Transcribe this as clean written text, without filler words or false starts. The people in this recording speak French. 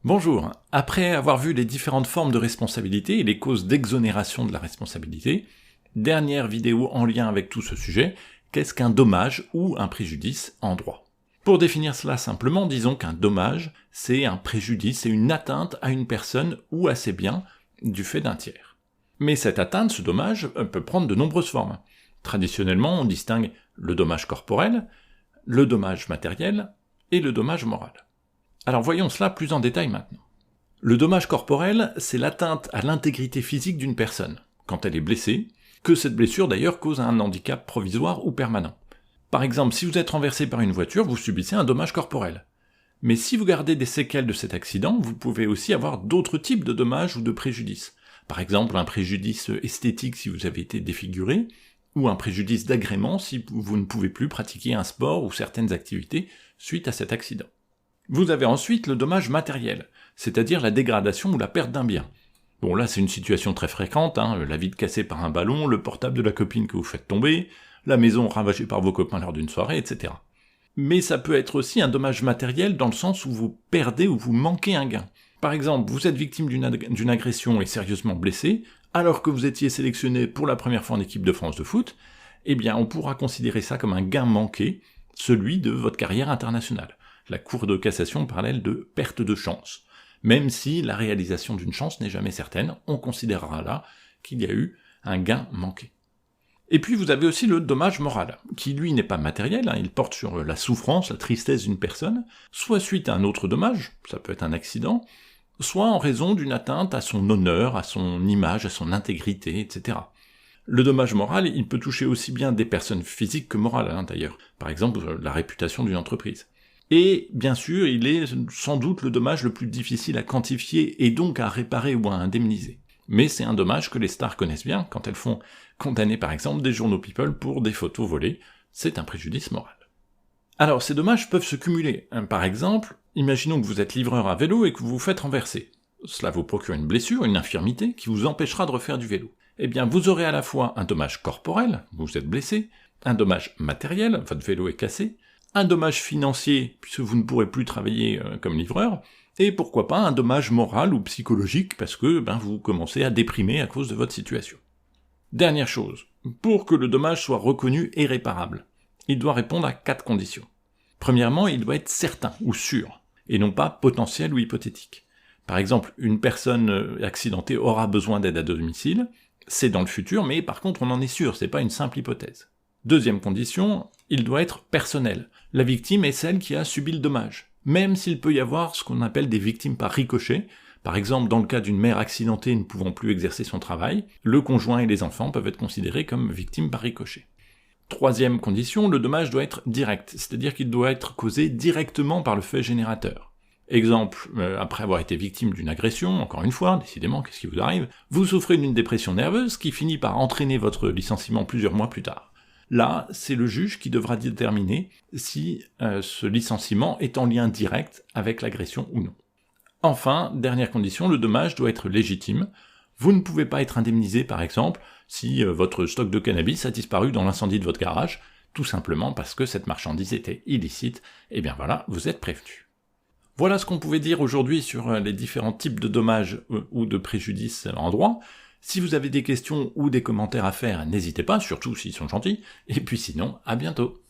Bonjour, après avoir vu les différentes formes de responsabilité et les causes d'exonération de la responsabilité, dernière vidéo en lien avec tout ce sujet, qu'est-ce qu'un dommage ou un préjudice en droit? Pour définir cela simplement, disons qu'un dommage, c'est un préjudice, c'est une atteinte à une personne ou à ses biens du fait d'un tiers. Mais cette atteinte, ce dommage, peut prendre de nombreuses formes. Traditionnellement, on distingue le dommage corporel, le dommage matériel et le dommage moral. Alors voyons cela plus en détail maintenant. Le dommage corporel, c'est l'atteinte à l'intégrité physique d'une personne, quand elle est blessée, que cette blessure d'ailleurs cause un handicap provisoire ou permanent. Par exemple, si vous êtes renversé par une voiture, vous subissez un dommage corporel. Mais si vous gardez des séquelles de cet accident, vous pouvez aussi avoir d'autres types de dommages ou de préjudices. Par exemple, un préjudice esthétique si vous avez été défiguré, ou un préjudice d'agrément si vous ne pouvez plus pratiquer un sport ou certaines activités suite à cet accident. Vous avez ensuite le dommage matériel, c'est-à-dire la dégradation ou la perte d'un bien. Bon là c'est une situation très fréquente, la vitre cassée par un ballon, le portable de la copine que vous faites tomber, la maison ravagée par vos copains lors d'une soirée, etc. Mais ça peut être aussi un dommage matériel dans le sens où vous perdez ou vous manquez un gain. Par exemple, vous êtes victime d'une agression et sérieusement blessé, alors que vous étiez sélectionné pour la première fois en équipe de France de foot, eh bien on pourra considérer ça comme un gain manqué, celui de votre carrière internationale. La Cour de cassation parlait de perte de chance. Même si la réalisation d'une chance n'est jamais certaine, on considérera là qu'il y a eu un gain manqué. Et puis vous avez aussi le dommage moral, qui lui n'est pas matériel, il porte sur la souffrance, la tristesse d'une personne, soit suite à un autre dommage, ça peut être un accident, soit en raison d'une atteinte à son honneur, à son image, à son intégrité, etc. Le dommage moral, il peut toucher aussi bien des personnes physiques que morales, d'ailleurs, par exemple la réputation d'une entreprise. Et, bien sûr, il est sans doute le dommage le plus difficile à quantifier et donc à réparer ou à indemniser. Mais c'est un dommage que les stars connaissent bien quand elles font condamner par exemple des journaux People pour des photos volées, c'est un préjudice moral. Alors ces dommages peuvent se cumuler. Par exemple, imaginons que vous êtes livreur à vélo et que vous vous faites renverser. Cela vous procure une blessure, une infirmité, qui vous empêchera de refaire du vélo. Eh bien, vous aurez à la fois un dommage corporel, vous êtes blessé, un dommage matériel, votre vélo est cassé, un dommage financier, puisque vous ne pourrez plus travailler comme livreur, et pourquoi pas un dommage moral ou psychologique, parce que vous commencez à déprimer à cause de votre situation. Dernière chose, pour que le dommage soit reconnu et réparable, il doit répondre à 4 conditions. Premièrement, il doit être certain ou sûr, et non pas potentiel ou hypothétique. Par exemple, une personne accidentée aura besoin d'aide à domicile, c'est dans le futur, mais par contre on en est sûr, c'est pas une simple hypothèse. Deuxième condition, il doit être personnel. La victime est celle qui a subi le dommage. Même s'il peut y avoir ce qu'on appelle des victimes par ricochet, par exemple dans le cas d'une mère accidentée ne pouvant plus exercer son travail, le conjoint et les enfants peuvent être considérés comme victimes par ricochet. Troisième condition, le dommage doit être direct, c'est-à-dire qu'il doit être causé directement par le fait générateur. Exemple, après avoir été victime d'une agression, encore une fois, décidément, qu'est-ce qui vous arrive? Vous souffrez d'une dépression nerveuse qui finit par entraîner votre licenciement plusieurs mois plus tard. Là, c'est le juge qui devra déterminer si ce licenciement est en lien direct avec l'agression ou non. Enfin, dernière condition, le dommage doit être légitime. Vous ne pouvez pas être indemnisé, par exemple, si votre stock de cannabis a disparu dans l'incendie de votre garage, tout simplement parce que cette marchandise était illicite, et bien voilà, vous êtes prévenu. Voilà ce qu'on pouvait dire aujourd'hui sur les différents types de dommages ou de préjudices en droit. Si vous avez des questions ou des commentaires à faire, n'hésitez pas, surtout s'ils sont gentils, et puis sinon, à bientôt.